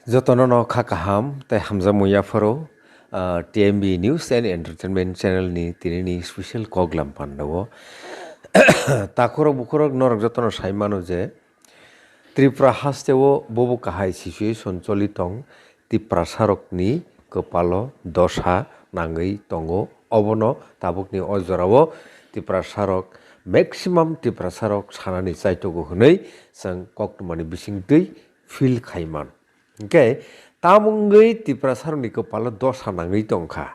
Jotono Kakaham, the Hamza Muyafaro, TMB News and Entertainment Channel ni tinini special koglam pandawo. Takoro bukorok norok jotono saimano je Tripura hastewo bobo kahai situation cholitong Tripura sarokni kepalo dosha nangai tongo obono tabukni ojorawo Tripura sarok maximum Tripura sarok sanani chaitogo hunei sang koktumani bisingtui feel khaiman. Okay, tamungui Tripura sarokni kepalo dosha nangai tongkha.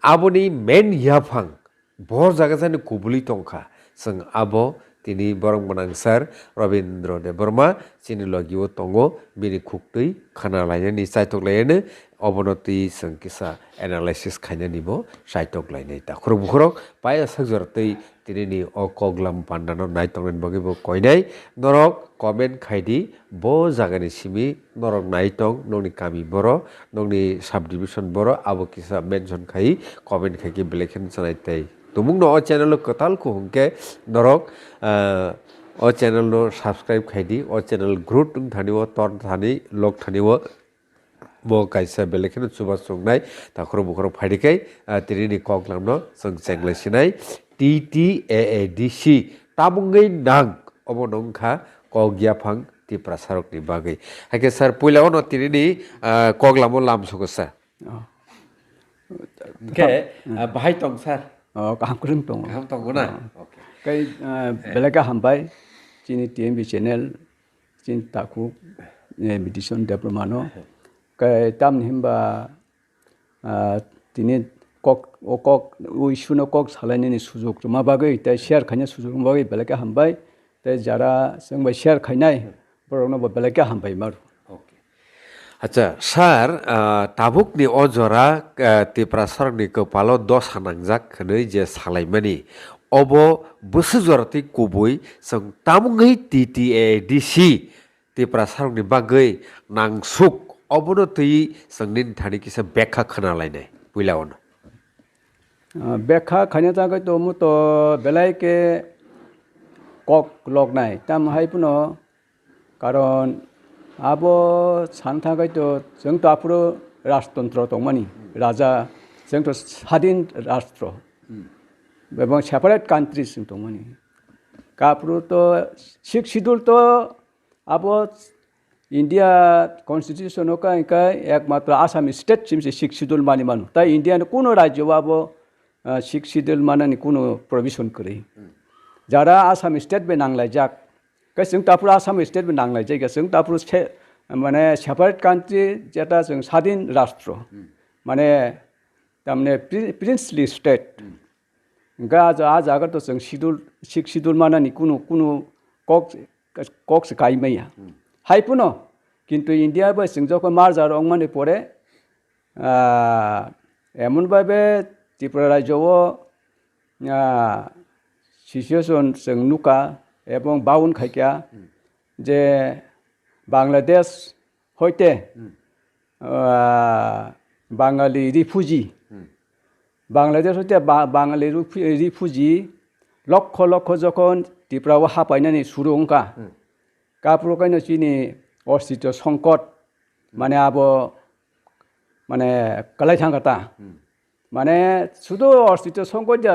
Aboni main yapang bor jaga jani kubuli tongkha sang abo tini borong manangsar Robindra Deborma chini logiwo tongo bini khuktui khana lainani chaitok lainani obonoti sang kisa analysis khainani bo chaitok lainai ta khuruk bukhurok paya sakjortui tinini o koglam pandano naitonglen bogi bo koinai norok comment khaidi bo jagani simi norok naitong nongni kami boro nongni subdivision boro abo kisa mention khai comment khai ki belekhen sanai tai tumung no o channel kotal ko hungke norok o channel no subscribe khaidi o channel group tung thaniwo ton thani lok thaniwo bo kaisa belekhen chuba songnai takhoro bukhoro phaidikai tinini koklam no song chengle sinai TTAADC tabungai nang obo nongkha kogyafang Tripura sarokni bagai hake sir puilao no tinini koglamo lamsuko sir ke bahai tong sir kaham kurung tong. kaham tong na Kai belaga hambai chini TMB channel chin taku meditation diplomano kai tam himba tini kok uisuno kok salani ni sujok ma bagai tai share khanya sujok bagai belaga hambai tai jara sangbai share khainai borno belaga hambai maru. Acha sar tabuk ni ojora Tripura sarokni kepalo dos hanangjak khnoi je salaimani obo busujorti kubui sang tamungai TTAADC Tripura sarokni bagai nangsuk obono tui sangnin thani kisa bekha khana lainai puilaon bekha khanya jagai to mu to belai ke kok lognai tam hai puno karon abo 산타가 또 정도 앞으로 라스톤트로 동만이 라자 정도 사딘 라스트로 매번 세퍼레트 컨트리스 동만이 앞으로 또 식시돌 또 아보 인디아 constitution 오까니까 एकमात्र Assam state चिमसे 식시돌 많이 많어 ता इंडिया는 কোনো রাজ্য আবো 식시돌 মানানি কোনো provision করে যারা Assam state বে নাংলাই যাক जों दापुर आसाम स्टेट नांलाय जायगा जों दापुर माने सेपारेट कान्ट्रि जेटा जों स्वाधीन राष्ट्र माने तारमाने प्रिन्सलि स्टेट आज आगर तो जों शिडुल मानानि कुनु कक्स गायमाया हाइपुनो किन्तु इंडिया बा जों जखन मार्जार अंमाने परे एमन भाबे त्रिपुरा राज्यआव सिचुएशन जों नुका এবং বাউন খাইকা যে বাংলাদেশ হইতে বাঙালি রিফিউজি বাংলাদেশ হইতে বাঙালি রিফিউজি লক্ষ লক্ষ যখন ত্রিপুরাও হাপাইনানি সুরুংকা কাপুরকাইনো চিনি অস্তিত্ব সংকট মানে আবো মানে কালাই থাঙ্গাতা মানে শুধু অস্তিত্ব সংকট যা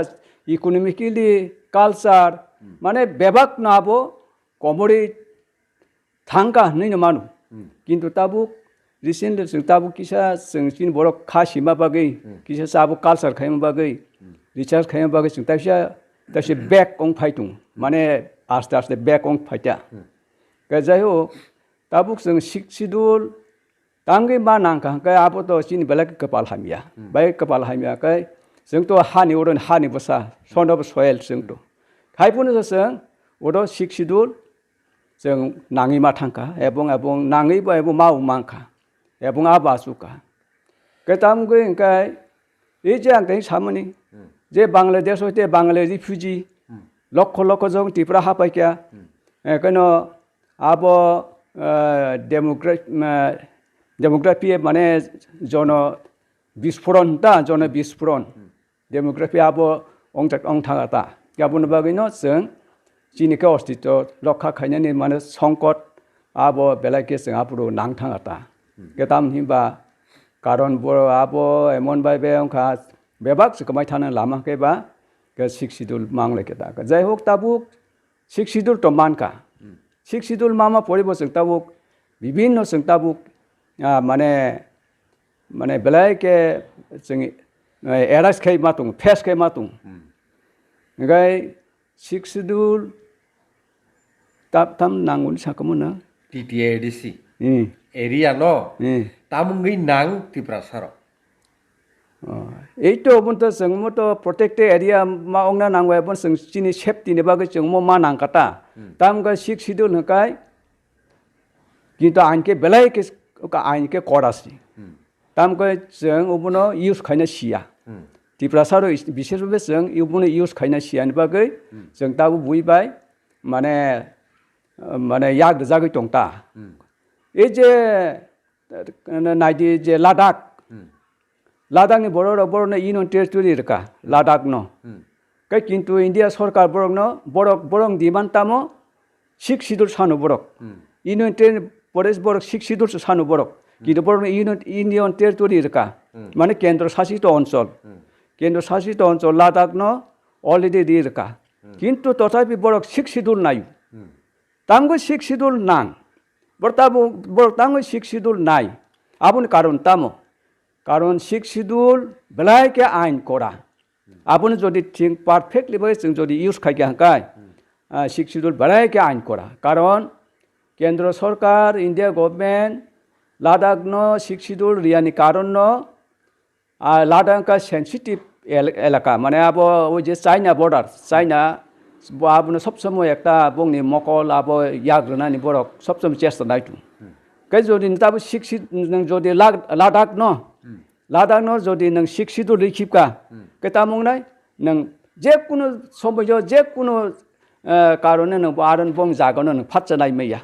ইকোনমিক্যালি কালচার মানে বেবাক নাবো কমরি থাঙ্কা নইনো মানু কিন্তু তাবুক রিসেন্টলি जों ताबुक किसा जों चिन बर' खासिमा बागै किसा साबु कालचार खायमा बागै रिसार्च खायमा बागै जों तासे बेक अं फाइतुं माने आस्ते आस्ते बेक अं फाइता गजायो ताबुक जों सिडुल तांगै मा नांका कै आबो तो चिन बेलेक कपाल हामिया बाय कपाल हामिया कै जों तो हानि अरन हानि बसा सनब सयल जों तो हाइपुनो जों ओदो सिडुल जों नाङै मा थांका एबं नाङै बा एबं माउ मांखा एबं आबासुका केताम गय इंकाय ए जे आं तै सामनि जे बांग्लादेश होते बांग्ला रिफ्यूजी लक्ष लक्ष जों त्रिपुरा हापाइका कनो आबो डेमोग्राफी माने जन बिस्फोरण डेमोग्राफी आबो अंग थांगाता गाबोन बागैनो जों चिनिका अस्तित्व रक्षा खायनानि माने संकट आबो बेलाके जों आपुरो नांथांगाता কেতাম হিমবা কারণ বড় আবো এমন ভাবে অংখা বেবাক সকামাই থানা লামাকেবা কে শিক্ষিদুল মাংলে কেতা যাই হোক তাবুক শিক্ষিদুল তো মানকা শিক্ষিদুল মামা পরিব जों তাবুক বিভিন্ন जों তাবুক মানে মানে বেলাইকে जों एरास खाय मातुं फेस खाय मातुं गाय शिक्षिदुल ताप ताम नांगुन साकमोना TTADC area no tamungui nang tiprasaro এই তো বন্ত जों মতো প্রটেক্টেড এরিয়া মা অংনা নাংবাই বন जों চিনি সেফটিनि বাগै जों মা নাংকাতা তামগা শিক্ষিদুল হকাই কিন্তু আইনকে বেলাইকে আইনকে করাসি तामको जों उबनो यूज खायना सिया तिप्रासारो बिसेसबो जों उबनो यूज खायना सियानि बागै जों दाबो बुइबाय माने माने याग जागै दंता ए जे नायदि जे लादाख लादाखनि बर'नो इउनियन टेरिटरि रका लादाख न कै किन्तु इन्डिया सरकार बर'नो बरं दिमान तामो शिक्षिदुल सानु बरक इउनियन टेरिटरि प्रदेश बरक शिक्षिदुल सानु बरक কিন্তু বড় ইউনিয়ন টেরিটরি রেখা মানে কেন্দ্র শাসিত অঞ্চল কেন্দ্র শাসিত অঞ্চল লাদাখ ন অলরেডি দিয়ে রেখা কিন্তু তথাপি বড় শিক্ষিদুল নাই তাঙ্গো শিক্ষিদুল নাং বড় তাঙ্গো শিক্ষিদুল নাই আপন কারণ তামো কারণ শিক্ষিদুল বেলাইকে আইন করা আপন যদি ঠিক পারফেক্টলি ভাবে जों যদি ইউজ খাইকে হাঁকায় শিক্ষিদুল বেলাইকে আইন করা কারণ কেন্দ্র সরকার ইন্ডিয়া গভর্নমেন্ট लादाख नो शिक्षिदुल रियानि कारण नो लादाख का सेंसिटिव एलाका माने अब वो जे चाइना बॉर्डर चाइना अब सब समय एकटा बंगनि मकल अब याग्रनानि बरक सब समय चेष्टा नायतु कै जदि ताबो शिक्षित नों जदि लादाख नो जदि नों शिक्षिदुल रिखिबका कै तामुंनाय नों जेकुनु समय जेकुनु कारणे नों आरन बंग जागोन नों फाटजानाय मैया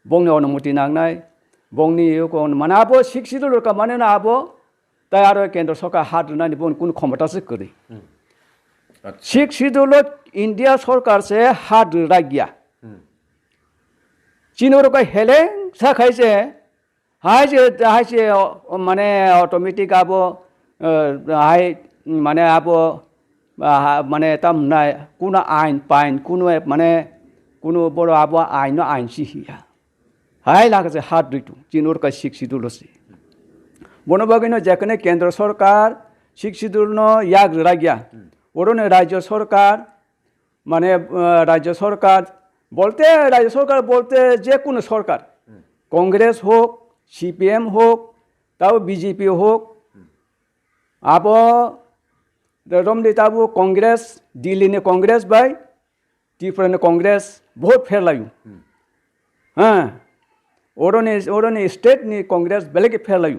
बंनि अनुमति नांनाय बंनि माने आबो शिक्षिदुल का माने ना आबो ताय आरो केंद्र सरकार हात नानि बन कुन क्षमतासे करी शिक्षिदुल इंडिया सरकार से हात रागिया चीनोर का हेले साखाइसे हाइसे माने ऑटोमेटिक आबो हाइ माने आबो माने तामनाय कुना आइन पाइन कुनो माने कुनो बड़ो आबो आइन सिहिया हाय लागे हाथ दुइटु चीनोर का शिक्षिदुल से बनबागिनो जेखने केंद्र सरकार शिक्षिदुल न याग रागिया ओरने राज्य सरकार माने राज्य सरकार बोलते जे कोनो सरकार कांग्रेस होक सीपीएम होक ताबो बीजेपी होक आबो रमदि ताबो कांग्रेस दिल्ली ने कांग्रेस बाय त्रिपुरा ने कांग्रेस बहुत फेरलायु हाँ ओरने स्टेट नि कांग्रेस बेलेग फेरलायु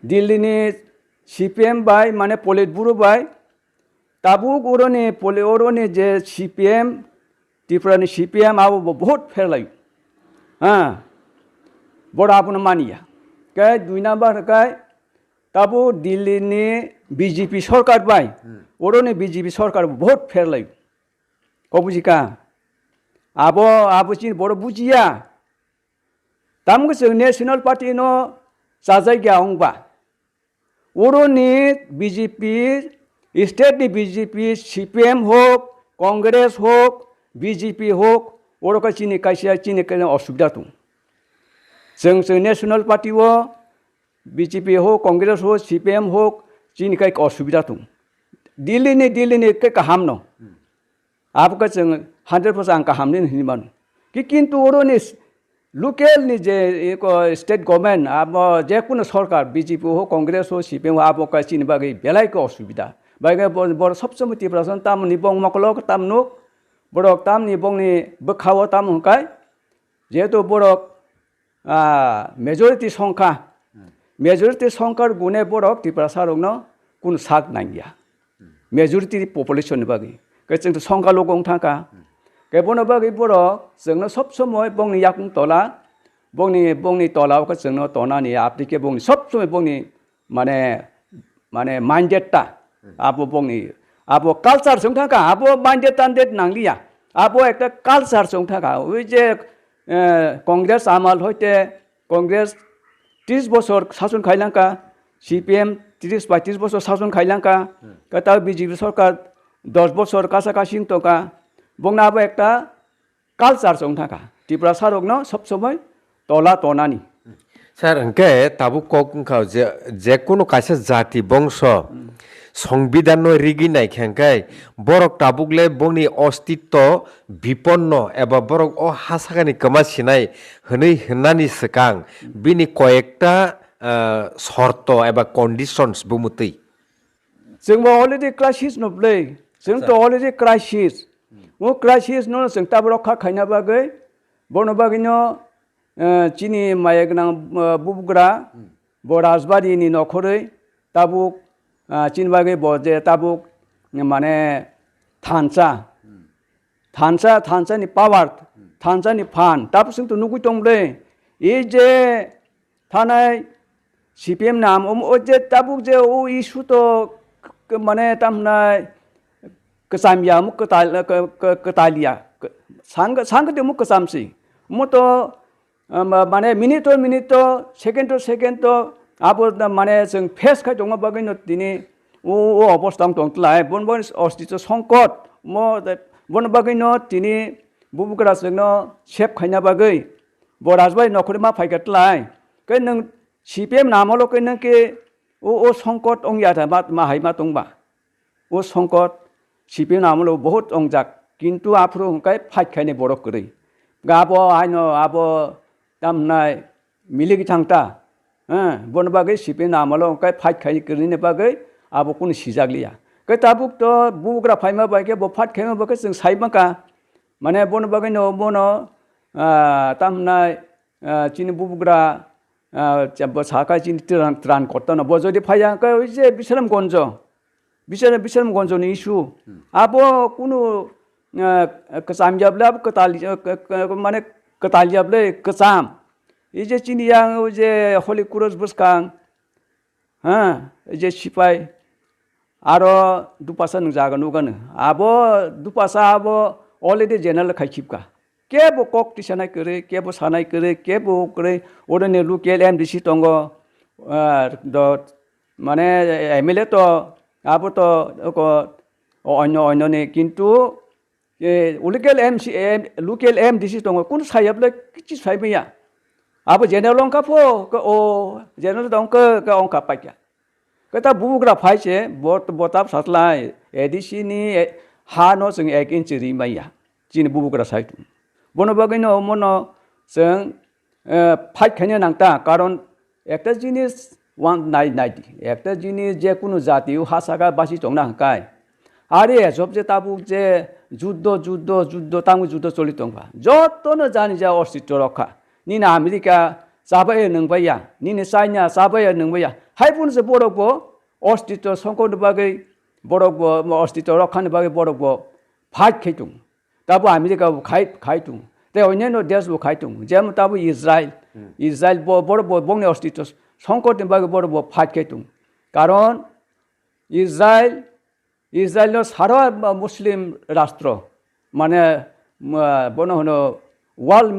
दिल्ली नि सीपीएम बाय माने पोलिट ब्यूरो बाय ताबुक ओरने जे सीपीएम त्रिपुरा नि सीपीएम आबो बहुत फेरलायु हाँ बड़ा आपन मानिया कै दुई नम्बर कै ताबु दिल्ली नि बीजेपी सरकार बाय ओरने बीजेपी सरकार बहुत फेरलायु कबुजिका आबो चिन बड़ बुजिया तामको जों नेशनल पार्टी नो जाजायगा अंबा ओरनि बीजेपी स्टेट नि बीजेपी सीपीएम होक कांग्रेस होक बीजेपी होक ओरका चिनि कायसिया चिनि कायना असुबिदा दं जों नेशनल पार्टी हो बीजेपी हो कांग्रेस हो सीपीएम हो चिनि काय असुबिदा दं दिल्ली नि के गाहाम न आपका जों 100% आं गाहाम नि हिमान कि किन्तु ओरनि लोकल नि जे एक स्टेट गवर्नमेंट अब जेकुनो सरकार बीजेपी हो कांग्रेस हो सीपीएम हो अब का चिनि बागै बेलायको असुबिदा बागै बर सब समय तिब्रासन तामनि बंग मकलक तामनु बरक तामनि बंगनि बखाव ताम हकाय जेहेतु बरक मेजरिटी संख्या गुने बरक तिब्रासारंन कुन साग नांगिया मेजरिटी पपुलेशन बागै कै जों संख्या लोगों थाका केबोनो बागै बरक जोंनो सब समय बंगनि याकुं तला बंगनि तलाव का जोंनो तनानि आपटिके बंगनि सब समय बंगनि माने माइंडेडता आबो बंगनि आबो कालचार जों थाका आबो माइंडेड तान्डेड नांलिया आबो एकटा कालचार जों थाका ओइ जे कांग्रेस आमाल होइते कांग्रेस 30 বছর শাসন খাইলাঙ্কা সিপিএম 30 বছর শাসন খাইলাঙ্কা তাও বিজেপি সরকার 10 বছর কাছাকাছি তকা বংনাবো একটা কালচার চং থাকা ত্রিপুরা সারকনো সবসময় তলা তনানি স্যার হংকে তাবু কক খাও যে কোনো কাছে জাতি বংশ সংবিধান রিগি নাই খেংকাই বরক তাবুকলে বংনি অস্তিত্ব বিপন্ন এবা বরক ও হাসাগানি কমা সিনাই হनै হনানি সেকাং বিনি কয়েকটা শর্ত এবা কন্ডিশনস বুমুতৈ जोंबो अलरेडि क्राइसिस नब्लै जोंथ' अलरेडि क्राइसिस ओ क्राइसिस न जों ताबो रखा खायना बागै बनो बागैनो चिनि माय गोनां बुबग्रा ब राजबारिनि नखरै ताबुक चिन बागै ब जे ताबुक माने थानसानि पावार थानसानि फान ताबु जोंथ' नुगै दंलै ए जे थानाय सिपिएम नाम ओ जे ताबुक जे ओ इशु तो माने तामनाय कसामिया मुक कतालिया सांग दे मुक कसामसी मतो माने मिनिट सेकेंड आबो माने जों फेस खाय दङ बागैनो दिनै ओ अबस्था दंतलाय बन अस्तित्व संकट म बन बागैनो दिनै बुबुगरा जोंनो सेफ खायना बागै ब राजबाय नखरै मा फायगतलाय कै नों सिपिएम नामल' कै नों के ओ संकट अंगिया था मा हाय मा दंबा ओ संकट सिपिएम नामल' बहुत अंजाक किन्तु आफ्रो हंकाय फाइट खायने बरक करै गाबो आइनो आबो दामनाय मिलिगि थांता बन बागै सिपिएम नामल' हंकाय फाइट खायने करैने बागै आबो कुनो सिजागलिया कै ताबुक तो बुग्रा फाइमा बागै ब फाइट खायमा बागै जों साइमाका माने बन बागै न बनो तामनाय चिनि बुबुग्रा साका चिनि त्रान करतानो बजदि फाया कै जे बिसरमगंजनि इशु आबो कुनो कसामजाबला माने कतालियाबले कसाम ए जे चिनिया जे हलि कुरस बसखां जे सिपाय आरो दुपासा नों जागोन उगानो आबो दुपासा आबो अलरेडि जेनेरेल खायखिबका केबो ककटिसानाय करे केबो सानाय करे केबो करे ओरने लुकेल एमडिसि दङ माने एमएलए तो आबो तो अन्यनि किन्तु लुकेल एमडिसि दङ कुन सायाबले किछि सायबैया आबो जेनेरेल अंकाफो ओ जेनेरेल दंक अंका पाइया कता बुग्रा फाइसे बताब सातलाय एडिसिनि हा न जों 1 इन्चि रिमाइया जिनि बुग्रा साइट बनो बागैनो मनो जों फाइट खायनो नांता कारण একটা জিনিস नायदि একটা জিনিস যে কোনো জাতি হাসাगा बासि दंना हंकाय आरे सब जे ताबुक जे যুদ্ধ तांगु যুদ্ধ चलि दंबा जतनो जानि जा अस्तित्व रखा निना आमेरिका जाबाय नंबाया निना चाइना जाबाय नंबाया हायपुन जे बरकबो अस्तित्व संकट बागै बरकबो अस्तित्व रखानि बागै बरकबो फाइट खैतुं ताबो आमेरिका खायतुं ते अन्यान्य देशबो खायतुं जेम ताबो इजराइल बरकबो बंनि अस्तित्व संकटनि बागै बरकबो फाइट खैतुं कारण इजराइल सारा मुस्लिम राष्ट्र माने बनो होनो वर्ल्ड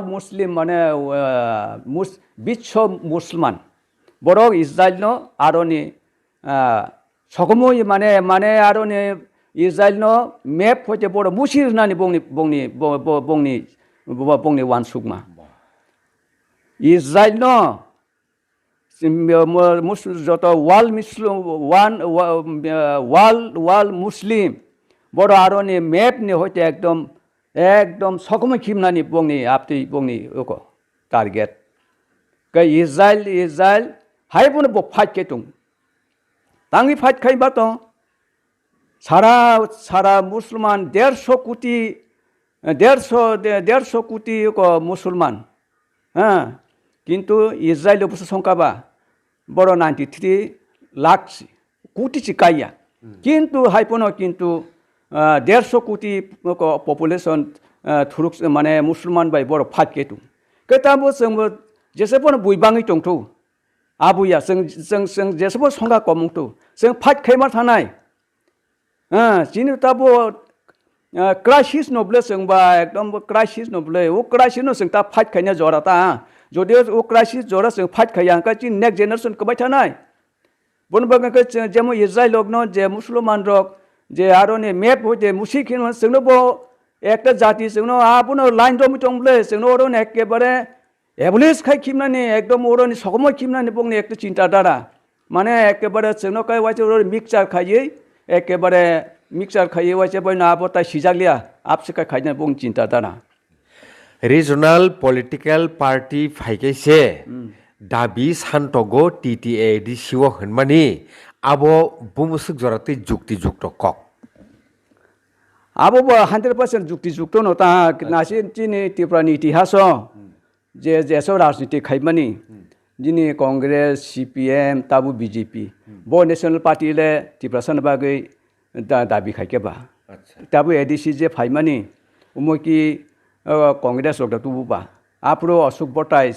मुस्लिम माने विश्व मुसलमान बरक इजराइल आरोनि सकमोय माने आरोनि इजराइल मेप होते बड़ मुसिर होननानै बंनि वान सुगमा इजराइल जत वर्ल्ड मुस्लिम बड़ आरोनि मेपनि होते एकदम सकमै खिमनानै बंनि आपति बंनि टारगेट कै इजराइल हायबुन ब फाइट केतुं तांगि फाइट खायबा तो सारा मुसलमान 150 कोटी मुसलमान किन्तु इजराइल बस संकाबा बड़ 93 लाख कोटी चिकाया किन्तु हायपनो किन्तु 150 कोटी पपुलेशन थुरुक माने मुसलमान बाय बड़ फाइट केतुं कैताबो जोंबो जेसेबो बुइबाङै दंथौ आबुया जों जेसेबो संगा कमंथौ जों फाइट खायमा थानाय जिनु ताबो क्राइसिस नब्ले जोंबा एकदम क्राइसिस नब्ले ओ क्राइसिस जों ता फाइट खायना जराता যদিও ও ক্রাইসিস জরা जों फाइट खायांका चिन नेक्स्ट जेनारेशन कबाय थानाय बनबागनखौ जेमो इजराइल लगनो जे मुसलमान रक जे आरोनि मेप होते मुसिखिन जोंनो बो একটা জাতি जोंनो आबुनो लाइन दम दंब्ले जोंनो ओरन एकेबारे एबलिस खाय खिमनानि एकदम ओरन सकमय खिमनानि बुंनि একটা চিন্তা ধারা মানে একেবারে जोंनो काय वाइसे मिक्सचार खायै एकेबारे मिक्सचार खायै वाइसे बय ना बता सिजागलिया आपसे खायना बुं चिन्ता धारा रिजनल पलिटिकल पार्टी फाइकेसे दाबि सानतगो टीटीए दि सिव होनमानि आबो बुमुसुक जराते जुक्ति जुक्त कक आबो 100% जुक्ति जुक्त नता नासि चिनि तिप्रानि इतिहास जे जेसो राजनीति खायमानि जिनि कांग्रेस सीपीएम ताबु बीजेपी बो नेशनल पार्टी ले तिप्रासन बागै दाबि खायकेबा ताबु एडीसी जे फायमानि उमोकि कांग्रेस रक तुबुबा आप्रो अशोक बटाइस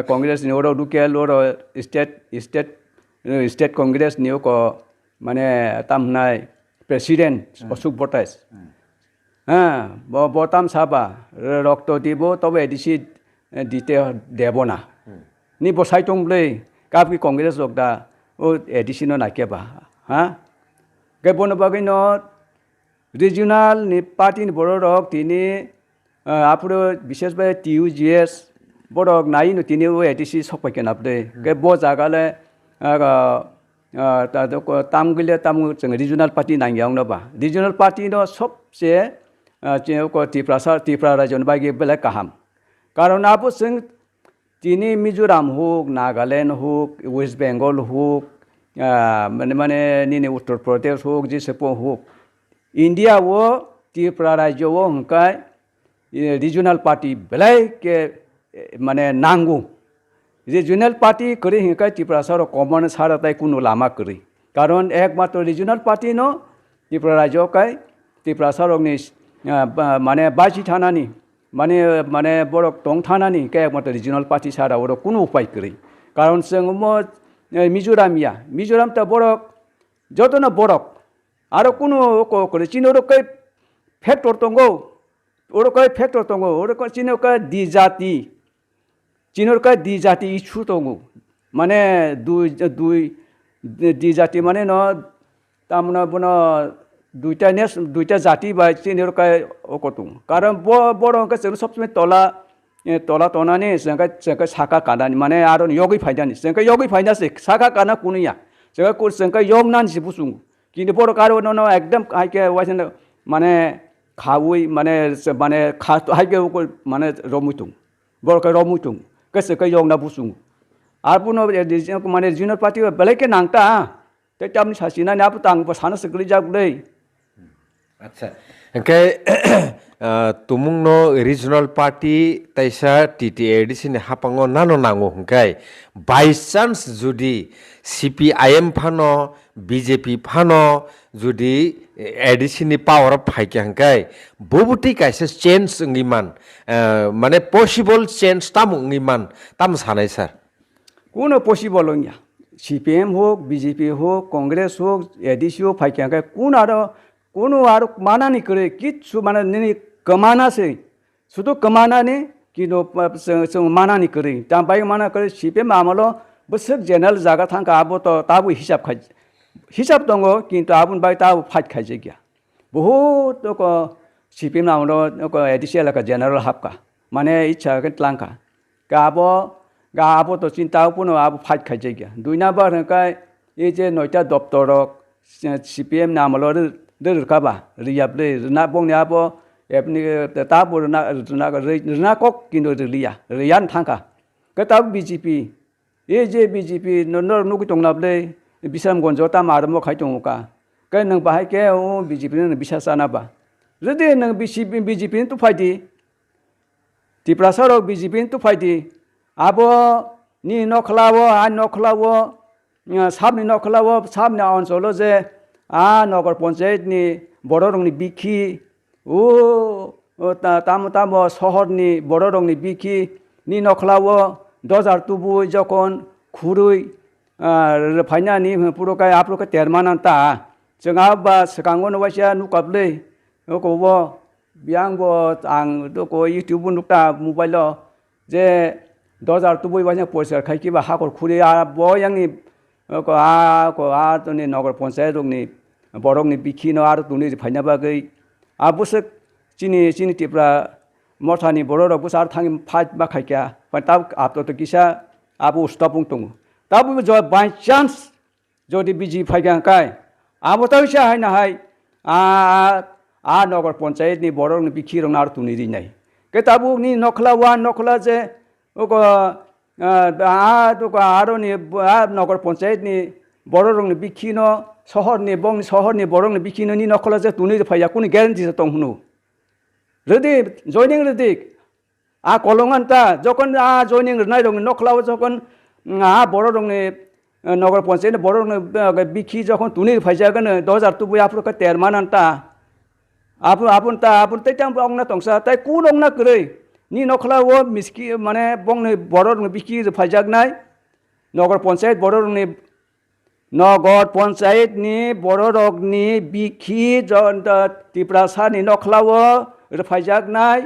कांग्रेस नि ओरो लुकेल ओरो स्टेट कांग्रेस नि को माने तामनाय प्रेसिडेंट अशोक बटाइस बताम साबा रक्त दिबो तब एडीसी दिते देबना नि बसाय दंब्लै काबि कांग्रेस रकदा ओ एडीसी न नाकेबा गेबन बागैनो रिजनल नि पार्टी नि बरो रक तिनि आपुरो विशेष भाई टीयूजीएस बड़क नाई नो तिनि वो एडीसी सफायके नापदे के बो जागाले तामगले ताम जों रिजनल पार्टी नांगियाव नबा रिजनल पार्टी नो सबसे को तिप्रा राज्यन बागि बेले काहाम कारण आबो जों तिनि मिजोराम हुक नागालैंड हुक वेस्ट बेंगल हुक माने निने उत्तर प्रदेश हुक जेसेपो हुक इंडिया वो त्रिपुरा राज्य वो हंकाय रिजनल पार्टी बेलाय के माने नांगौ रिजनल पार्टी करी हंकाय त्रिपुरा सर कमन सारताय कुनु लामा करी कारण एकमात्र रिजनल पार्टी न त्रिपुरा राज्य काय त्रिपुरा सरकनि माने बाजि थानानि माने माने बरक दं थानानि के एकमात्र रिजनल पार्टी सारा और कुनु उपाय करी कारण जों मिजोराम त बरक जतन बरक आरो कुनु करे चिनोर कै फैक्टर दंगौ ओरकै फैक्टर दंगौ ओरकै चिनोका दि जाति इछु दंगौ माने दुई दि जाति माने न तामना बना दुईटा जाति बा चिनोरकै ओकतु कारण बरक जों सबसे तला तनानि जोंका साका कानानि माने आरो योगै फायदानि जोंका योगै फायदासै साका काना कुनिया जोंका योगनानसि बुसुं किन्तु बरक आरो न एकदम हाइके वाइसन माने खावै माने हाइके माने रमुतुं बरक रमुतुं गोसोखौ योगना बुसुं आरो माने रिजनल पार्टी बेलेके नांता ते तामनि सासिना नाबो तां सानस गलै जागलै अच्छा ओंखाय तुमुंनो रिजनल पार्टी तैसा टीटीएडीसी ने हापांगो नानो नांगो ओंखाय बाय चान्स जुदि सीपीआईएम फानो बीजेपी फानो जुदि एडीसी नि पावर फाइके ओंखाय बुबुति कायसे चेंज ओंगिमान माने पसिबल चेंज ताम ओंगिमान ताम सानाय सर कोनो पसिबल ओंगिया सीपीएम होक बीजेपी होक कांग्रेस होक एडीसी होक फाइके ओंखाय कोनो आरो मानानि करे किछु माने नि कमानासै सुदु कमानानि किनो जों मानानि करे तामबाय माना करे सीपीएम आमलो बसक जेनेरेल जागा थांका आबो तो ताबो हिसाब दङ किन्तु आबुन बाय ताबो फाइट खायजे गया बहुत को सीपीएम आमलो को एडीसी एलाका जेनेरेल हाबका माने इच्छा के तलांका गाबो तो चिंता पुनो आबो फाइट खायजे गया दुई नाम्बार हकाय ए जे नयटा दप्तरक सीपीएम नामलो दोरकाबा रियाबले ना बंनि आबो एपनि ताबो ना कक किन्तु रियान थांका कताब बीजेपी ए जे बीजेपी नर नुगि दंनाबले बिसामगन्ज ताम आरमो खाय दंका कै नों बाहाय के ओ बीजेपी न बिसास जानाबा जुदि नों बीजेपी तो फायदि त्रिपुरा सरक बीजेपी तो फायदि आबो नि नखलावो आ नखलावो साबनि नखलावो साबनि अञ्चल जे नगर पन्चायत नि बर रंनि बिखि ताम सहरनि बर रंनि बिखि नि नखलावो 2002 जखन खुरुय फाइनानि पुरकाय आप्रोका तेरमानांता जोंहा बा सिगाङाव नवासिया नुकाबलै ओकबो बियांबो आं तो को यूट्यूब नुक्ता mobile J 10,000 tu boi banyak polisar khai kiba hakor khuri bo yang ni ko to ni nogor panchayat rok ni borok ni bikhino ar tuni phaina bagai abusek chini tipra mothani borok busar thangi phaj ba khaikya patab apto to kisa abu stopung tung tabu jo by chance jodi biji phaiga kai abo ta isa hai na hai a nogor panchayat ni borok ni bikhirong ar tuni ri nai ke tabu ni nokhla wa nokhla je oko to ko aro ni nogor panchayat ni borok ni bikhino শহর ni borok ni bikhino ni nokhla je tuni phaiya kuni guarantee je tong hunu যদি joining রেদিক কলঙ্গান তা যখন joining নাই রং নখলাও যখন বড় রংনি নগর পঞ্চায়েত বড় রং বিখি যখন তুনির ফাইজাগন 10,000 তুবুই আপ্রকা তেরমান আনতা আপন তাইতাম অংনা তংসা তাই কোন অংনা করে নি নখলাও মিসকি মানে বংনি বড় রং বিখি ফাইজাগ নাই নগর পঞ্চায়েত বড় রংনি নগর পঞ্চায়েত নি বড় রংনি বিখি ত্রিপুরা নি নখলাও ফাইজাগনাই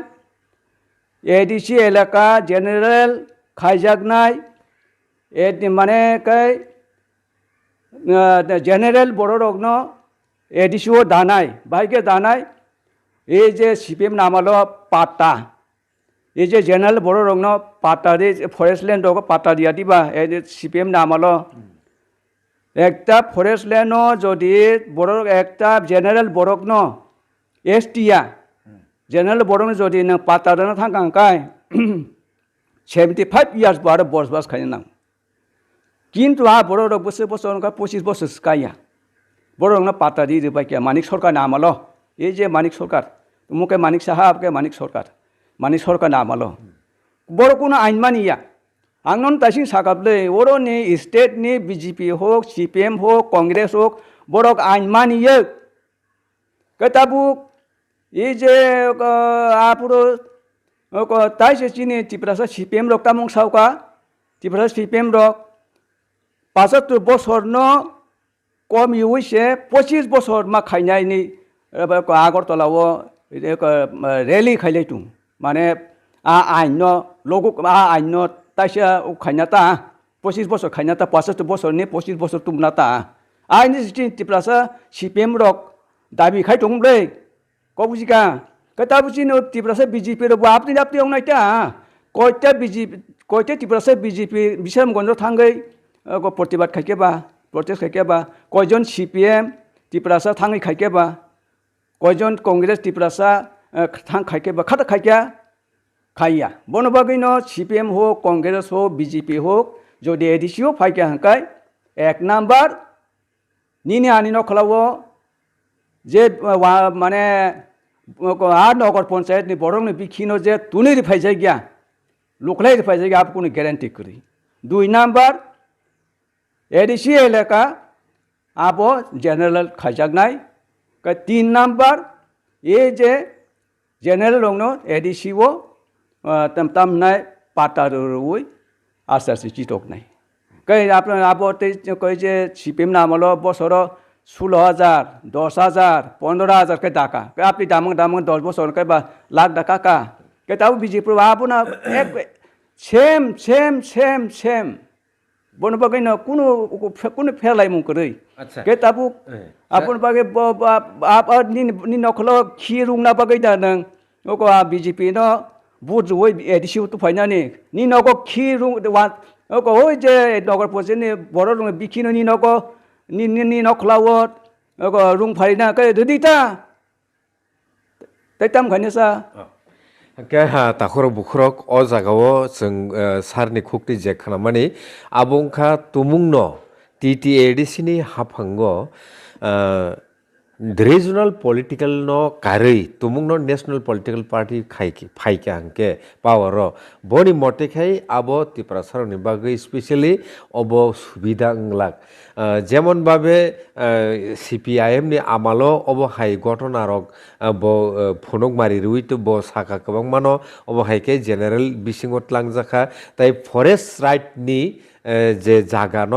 এডিসি এলাকা জেনারেল খাইজাগনাই মানে কাই জেনারেল বড় রগ্ন এডিসিও দানাই ভাইকে দানাই এই যে সিপিএম নামালো পাটা এই যে জেনারেল বড় রগ্ন পাটা ফরেস্ট ল্যান্ড পাটা দিয়া দিবা এই যে সিপিএম নামালো একটা ফরেস্ট ল্যান্ড যদি বড় একটা জেনারেল বড়গ্ন এসটিয়া জেনারেল বড় যদি নং পাতা দানা থাকাঙ্কাই 75 ইয়ার্স বারে বসবাস খাই নাম কিন্তু বড় বছর 25 বছর কাইয়া বড় না পাতা দিয়ে পাইকিয়া মানিক সরকার নামালো এই যে মানিক সরকার মুখে মানিক সাহাবকে মানিক সরকার নামালো বড় কোনো আইন মানিয়া আংনন তাইসিং সাকাবলে ওর নি স্টেট নি বিজেপি হোক সিপিএম হোক কংগ্রেস হোক বড় আইন মানিয়ে কেতাবুক এই যে আপুরো তাই সে চিনি ত্রিপুরা সিপিএম রক তামং সাউকা ত্রিপুরা সিপিএম রক 75 বছর ন কম ইউইছে 25 বছর মা খাইনাইনি আগরতলাও রেলি খাইলাইতুম মানে আইন লগু আইন তাইসে খাইনা তা 25 বছর খাইনা তা 75 বছর নি 25 বছর তুমনা তা আইন ত্রিপুরা সিপিএম রক দাবি খাইতুমলে কবুজিকা কেতাবুচিনো ত্রিপুরা বিজেপি আপনি অংনাইটা কয়টা বিজেপি কয়টা ত্রিপুরা বিজেপি বিশামগঞ্জ থাঙ্গै प्रतिबाद खाइकेबा प्रटेस्ट खाइकेबा कयजन सिपिएम ত্রিপুরা थाङै खाइकेबा कयजन कंग्रेस ত্রিপুরা थां खाइकेबा खाता खाइया खाइया बनबागैनो सिपिएम हो कंग्रेस हो बिजेपि हो যদি এডিসিও ফাইকে হাंकाय एक नाम्बार নিনি আনি নখলাও যে মানে নগর পঞ্চায়েত নি বড়ংনি বিখিনো যে তুনির ফাইজাই গিয়া লোকলাই ফাইজাই গিয়া আপনি গ্যারান্টি করি 2 নাম্বার এডিসি এলাকা আবো জেনারেল খাইজাগনাই 3 নাম্বার এই যে জেনারেল রংনো এডিসিও তামতামনাই পাটারুই আস্তে চিটক নাই কই আপনার আবো কই যে সিপিএম নামলো বছর 16,000 10,000 15,000 के टाका আপনি দামং 10 বছর কে বা লাখ টাকা কা কে তাও বিজেপি আপনা এক সেম বনবাগৈন কোনো ফেলাই মুখ কই আচ্ছা কে তাবু আপন বাগে নি নখলো খি রুংনা বাগৈ দা নং ওকো বিজেপি ন বুট ওই এডিসি তো ফাইনানি নি নগো খি রুং ওকো ওই যে নগর পঞ্চায়েত বড় রুং বিখিনো নি নগো নি নখলাও ওকো রুং ফাইনা কে দিতা তাইতাম খাইনসা কে তাখর বুখরক অ জাগাও जों सारनि खुक्ति जेक खालामनानै आबुंखा तुमुंनो टिटिएडिसि नि हाफांग रिजनल पॉलिटिकल नो कारै तुमुंनो नेशनल पॉलिटिकल पार्टी फाइके हांके पावर बनि मते खाय आबो त्रिपुरा सरनि बागै स्पेशली अबो सुबिदा अंगलाक जेमन भाबे सीपीआईएम नि आमालो अबो हाय घटना रक बो फुनुकमारी रुइतो बो साका गोबां मानो अबो हायके जेनारेल बिसिङाव लांजाखा ताइ फरेस्ट राइट नि जे जागा न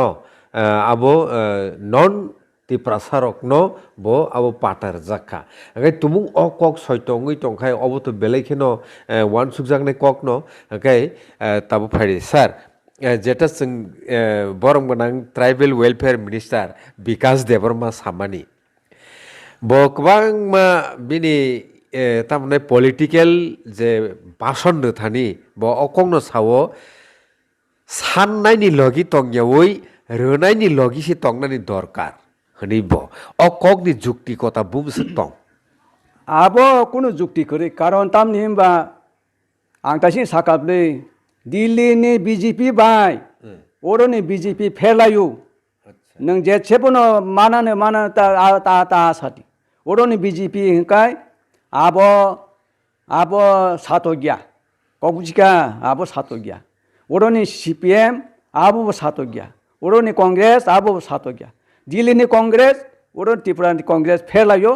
आबो नन ত্রিপুরা সারক no bo abo patar jakka agai tumung o kok soitongui tongkhai obo to belaikeno wan sukjaknai kok no agai tabo phari sir যেটা जों বরং गोनां ट्राइबेल वेलफेयर मिनिस्टार बिकास देबरमा सामानि bo kwbangma bini tamne political je bashon no thani bo okongno sawo সাননাইনি লগি tongyawi rwnaini logi si tongnani dorkar hini bo o kokni যুক্তি কথা bumse tong abo kuno যুক্তি করে কারণ তামনি হিমবা আং Tashi সাকাবলে Delhi ni BJP bai oroni BJP ফেলায়ু नों जे सेबनो माना ta sati oroni BJP hingkai abo satogya kogujika abo satogya oroni CPM abo satogya oroni congress abo satogya Delhi ni congress oroni Tripura ni congress felayo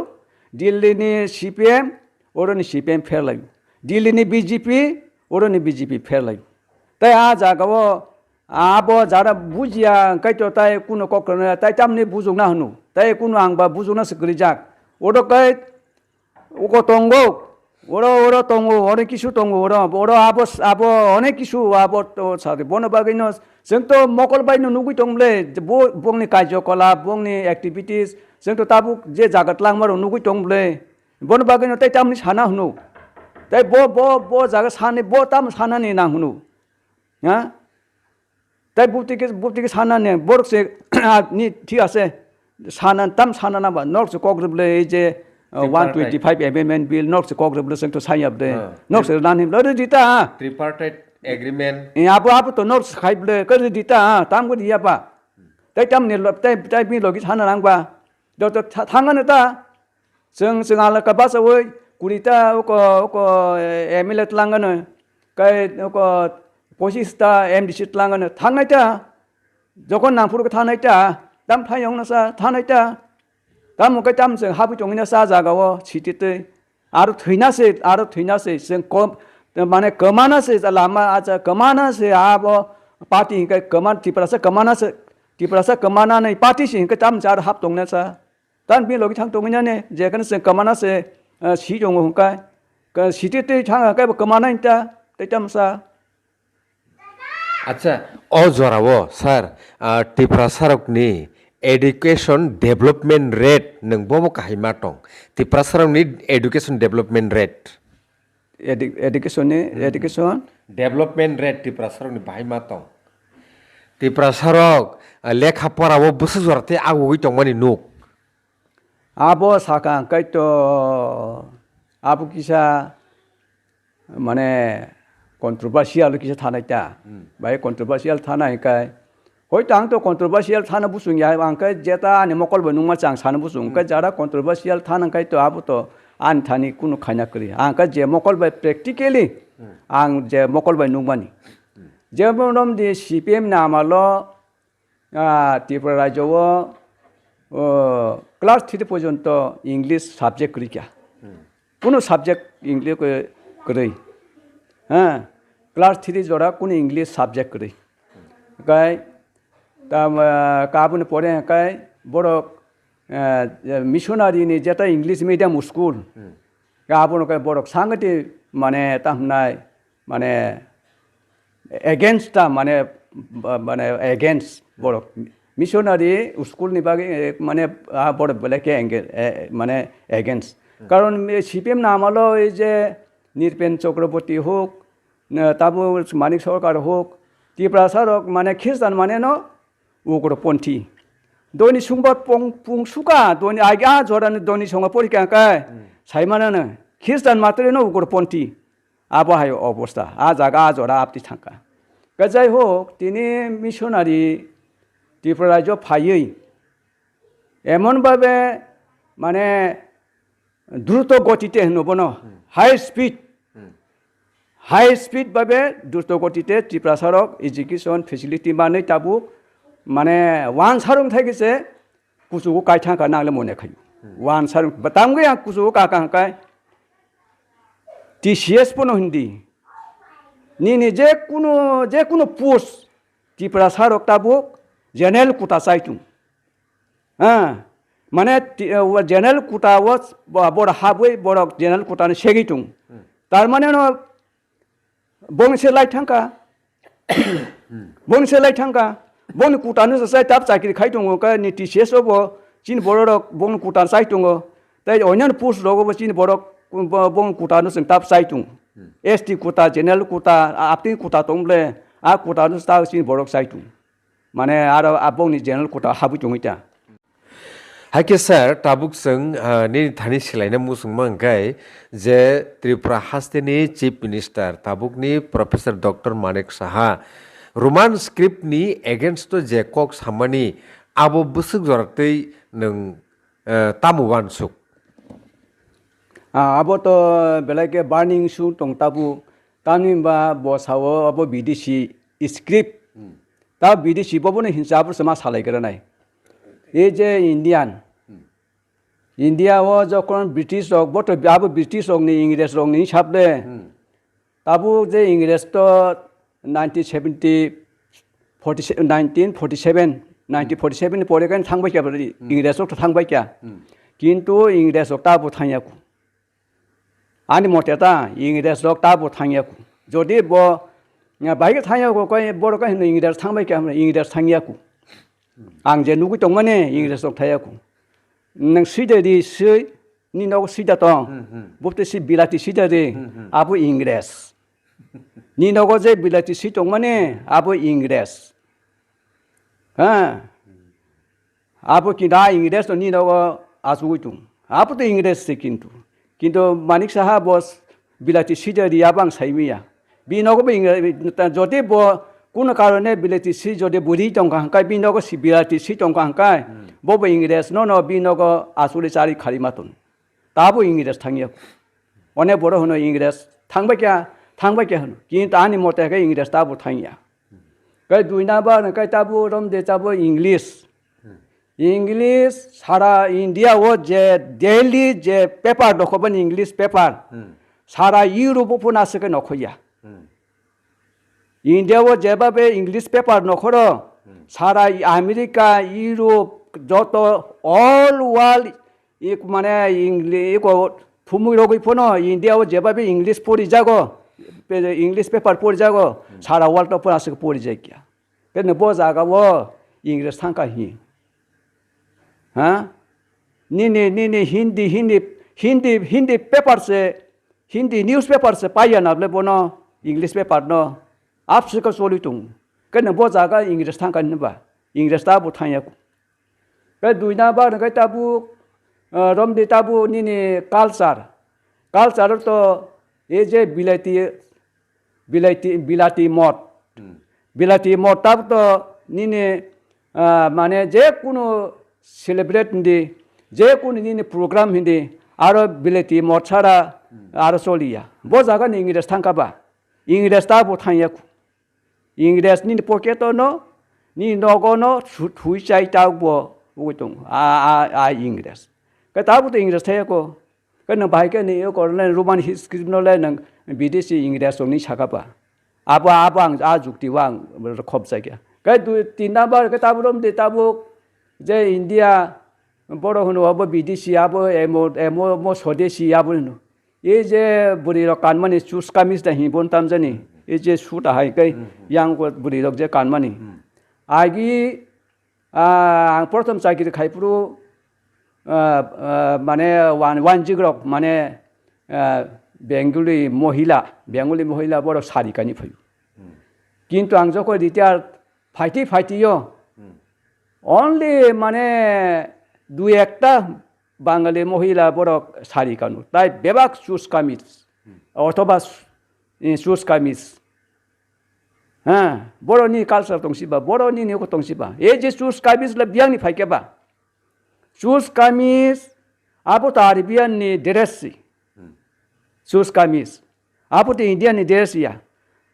Delhi ni CPM oroni CPM felayo Delhi ni BJP oroni BJP felayo tai a jagao abo jara bujia kaito tai kuno kokona tai tamni bujungna hunu tai kuno angba bujungna sekrijak odo kai uko tongo oro tongo ore kisu tongo oro abo onek kisu abo to sari bono bagino jengto mokol baino nugui tongle bongni kaijo kola bongni activities jengto tabu je jagat langmaro nugui tongle bono bagino tai tamni sana hunu tai bo jaga sane bo tam sana ni nang hunu ha তাই বুটিকে সানানে বরকসে নি ঠিক আছে সানান তাম সানানা বা নরসে কগ্রবলে এই যে 125 amendment bill নরসে কগ্রবলে সঙ্গে সাইয়াবদে নরসে নানি লরে দিতা tripartite agreement আবো তো নরস খাইবলে করে দিতা তাম গো দিয়াবা তাই তাম নে তাই মি লগি সানা রাংবা দ থাঙ্গানে তা जों आला का बासा ওই কুড়িটা ও এমএলএ লাঙ্গানে কাই ও পঁচিশটা MDC লাঙ্গানো থানাইটা যখন নাংপুরকে থানাইটা দাম থাইয়াवनासा থানাইটা দাম মুখাই দামजों हाबि दंगिनासा जागाव सिटिते आरो थैनासै जों कम माने कमानासै लामा आजा कमानासै आबो पार्टी हिंkai कमान टिप्रासा कमानानै पार्टी हिंkai दाम जार हाब दंनासा दान बे लगे थां दंगिनाने जेखने जों कमानासै सि दङ हिंkai सिटिते थांगाkai कमानाइता दैतामसा আচ্ছা অজরাও স্যার ত্রিপুরা সারকনি এডুকেশন ডেভেলপমেন্ট রেট নং বমো কাহিমা টং ত্রিপুরা সারকনি education development rate education development rate Tripura সারকনি বাহিমা টং ত্রিপুরা সারক লেখা পড়াবো বসে জরাতে আগুই টংমানি নুক আবো সাকা কাইতো আবো কিসা মানে controversial kisah tanah ita, baik controversial tanah ingkai, hoi tang to controversial tanah busung ya, angkai jeta ni mokol benung macang tanah busung, angkai jara controversial tanah ingkai to abu to an tani kuno kanya kiri, angkai je mokol by practically, ang je mokol benung mani, je benom di CPM nama lo, Tripura Rajawo, kelas 3 পর্যন্ত English subject kiri kya, kuno subject English kiri, class 3 जोड़ा कुन English subject करी काय तब काबुन पढ़े काय बड़ो missionary नि जेता इंग्लिश मीडियम स्कूल काबुन काय बड़ो सांगति माने तमनाय माने अगेंस्ट माने अगेंस्ट बड़ो मिशनरी स्कूल नि बागे माने बड़ो बेलेके एंगेल माने अगेंस्ट कारण सीपीएम नामालो এই যে নির্পেন চক্রবর্তী হোক তাবো মানিক সরকার হোক ত্রিপুরা সারক মানে খ্রিস্টান মানে ন উগ্রপন্থী দৈনি সংবাদ পুংসুকা দৈনি আগে জরানি দৈনি সংবাদ পরীক্ষা কায় সাইমানানো খ্রিস্টান মাত্রে ন উগ্রপন্থী আবহাওয়ায় অবস্থা জায়গা জরা আপনি থাকা যাই হোক তিনি মিশনারি ত্রিপুরা রাজ্য ফাইयै এমনভাবে মানে দ্রুত গতিতে হনবো ন হাই স্পিড ভাবে দ্রুত গতিতে ত্রিপুরা সারক এডুকেশন ফেসিলিটি মানে তাবুক মানে ওয়ান সারং থাইগেছে কুচুগো কাইথাকা নাংলে মনে খাই ওয়ান সারং বাতামগে কুচুগো কাকাংকাই TCS পনো হিন্দি নিনি যে কোনো পোস্ট ত্রিপুরা সারক তাবুক জেনারেল কোটা চাইতুং মানে জেনারেল কোটা বড় হাবই বড় জেনারেল কোটানি সেগিতুং তার মানে বংশে লাই থাঙ্কা বংশে লাই থাঙ্কা বন কোটানো সাই তাপ চাকরি খাই দङ কা नि টিসিএস বো চিন বড় রক বন কোটা চাই দङ তাই অন্যান্য পোস্ট রগবো চিন বড় বন কোটাनो जों ताप चाइ दङ एसटी कोटा जेनेरेल कोटा आपनि कोटा दंब्ले आ कोटानो ता चिन बड़क चाइ दङ माने आरो आबंनि जेनेरेल कोटा हाबु दङ इटा हाइके सर ताबुक जों नि थानि सिलायना मुसुं मंगाय जे त्रिपुरा हास्टेनि चीफ मिनिस्टार ताबुकनि professor doctor Manik Saha roman स्क्रिप्टनि एगेन्स्ट जे कक सामानि आबो बुसुक जरतै नों तामुवान सुक आबो तो बेलाके बार्निंग सु दं ताबु तानिबा बसावो आबो बिदेशी स्क्रिप्ट ता बिदेशी बबोनो हिसाब समा सालायगरानाय ए जे इंडिया वो जखन ब्रिटिश रक बट आबो ब्रिटिश रकनि इंग्रेज रकनि हिसाबले ताबु जे इंग्रेज तो 1947 नि परेखान थांबाय क्या इंग्रेज रक थांबाय क्या किन्तु इंग्रेज रक ताबु थांयाखु आनि मतेता इंग्रेज रक ताबु थांयाखु जदि ब बाइक थांयाखु कय बर कय इंग्रेज थांबाय क्या इंग्रेज थांयाखु आं जे नुगै दं माने इंग्रेज रक थायाखु नों सिदारि सै नि नग सिदा दं बते सि बिलाति सिदारि आबु इंग्रेज नि नग जे बिलाति सि दं माने आबु इंग्रेज हा आबु किदा इंग्रेज नि नग आजुगै दं आबु तो इंग्रेज से किन्तु मानिक साहा बस बिलाति सिदारि आबां साइमिया बि नगबो इंग्रेज जदि ब কোনো কারণে বিলেতি সি যদি বুড়ি টঙ্কা হাঁকায় বিনগ সি বিলাতি সি টঙ্কা হাঁকায় বব ইংরেজ ন বিনগ আসলে চারি খালি মাতুন তাবো ইংরেজ থাঙিয়া অনেক বড় হনো ইংরেজ থাংবাই কে হনো কিন্তু আনি মতে কে ইংরেজ তাবো থাঙিয়া কে দুই নাম্বার কে তাবো রম দে তাবো ইংলিশ সারা ইন্ডিয়া ও যে ডেইলি যে পেপার দখবন ইংলিশ পেপার সারা ইউরোপ উপন্যাসকে নখইয়া इंडिया वो जेबाबे इंग्लिश पेपर नखरो सारा अमेरिका यूरोप जत ऑल वर्ल्ड एक माने इंग्लिश को थुमु रोगै फनो इंडिया वो जेबाबे इंग्लिश पढ़ी जागो इंग्लिश पेपर पढ़ी जागो सारा वर्ल्ड तो पढ़ासे पढ़ी जाय क्या बेने बो जागा वो इंग्लिश थांका ही हां नी हिंदी पेपर से हिंदी न्यूज़ पेपर से पाया नाबले बोनो इंग्लिश पेपर न आपसे का सोली तुम कने बो जागा इंग्लिश थांका नबा इंग्लिश ताबु थायाकु के दुइना बा के ताबु रमदे ताबु निने कल्चर तो ए जे बिलाती मत ताब तो निने माने जे कुनो सेलिब्रेट हिंदी जे कुनो निने प्रोग्राम हिंदी आरो बिलाती मत छाड़ा आरो सोलिया बो जागा नि इंग्लिश थांका बा इंग्लिश ताबु थायाकु इंग्रेज नि पकेट न नि नगनो थुइ चाइ ताबो बुगुतुं आ इंग्रेज के ताबो तो इंग्रेज थायाको के न बाइके नि यो करले रोमान स्क्रिप्ट नले न विदेशी इंग्रेज नि साकाबा आबो आं आ जुक्ति वां खब जायगा के तीन नम्बर के ताबो रम दे ताबो जे इंडिया बड़ होनो आबो विदेशी आबो एमो स्वदेशी आबो नो ए जे बुरि र कानमानि चुस कामिस दा हिबन तामजानि ए जे सुट हाय कै यांग बुरि रक जे कानमानि आगि आं प्रथम चाकरि खाइपुरु माने वान जिग्रक माने बेंगली महिला बड़ सारिकानि फैयो किन्तु आं जको रिटायार फाइटियो ओनली माने दुई एकटा बांगाली महिला बड़ सारिकानु ताई बेबाक चुस कामिज अथवा चुस कामिज हाँ बड़ोनी कालचार दंसिबा बड़ोनी नेको दंसिबा ए जे चुस कामिज ला बियांनि फाइकेबा चुस कामिज आबो तारि बियांनि ड्रेसि चुस कामिज आबो तो इंडियानि ड्रेसिया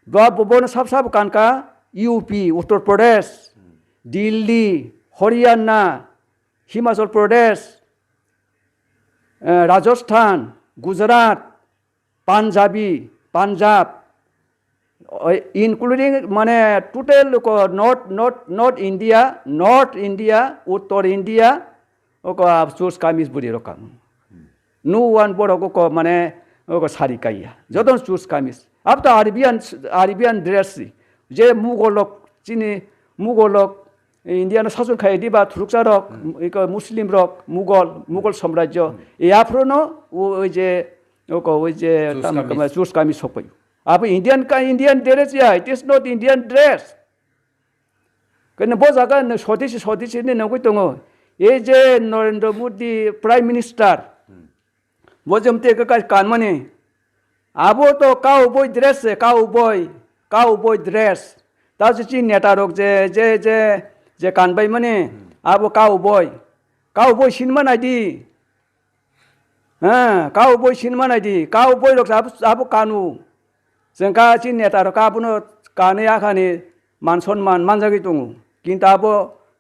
बबोनो सब कानका यूपी उत्तर प्रदेश दिल्ली हरियाणा हिमाचल प्रदेश राजस्थान गुजरात पंजाब इंक्लूडिंग माने टोटल को नॉर्थ इंडिया उत्तर इंडिया ওকো চুজ কামিজ বুড়ি রকাং নু ওয়ান বড় ওকো মানে ওকো শাড়ি কাইয়া যতন চুজ কামিজ আব তো আরবিয়ান ড্রেস যে মুগলক চিনি মুগলক ইন্ডিয়ান শাসন খাই দিবা থুরুকসা রক মুসলিম রক মুগল সাম্রাজ্য ইয়াফ্রনো ওই যে ওকো ওই যে চুজ কামিজ সপাই আব Indian dress yeah it is not Indian dress কেন বোঝাগা স্বদেশি নগৈ দङ এই যে নরেন্দ্র মোদী প্রাইম মিনিস্টার বজমতে কান মানে আবো তো কাউবয় ড্রেস তা যে নেতা রক যে কানবাই মানে আবো কাউবয় সিনেমা নাইদি হ্যাঁ কাউবয় সিনেমা নাইদি কাউবয় রক আবো কানু जों गासै नेता रक आबोनो काने आखानि मान सन्मान मानजागै दङ কিন্তু আবো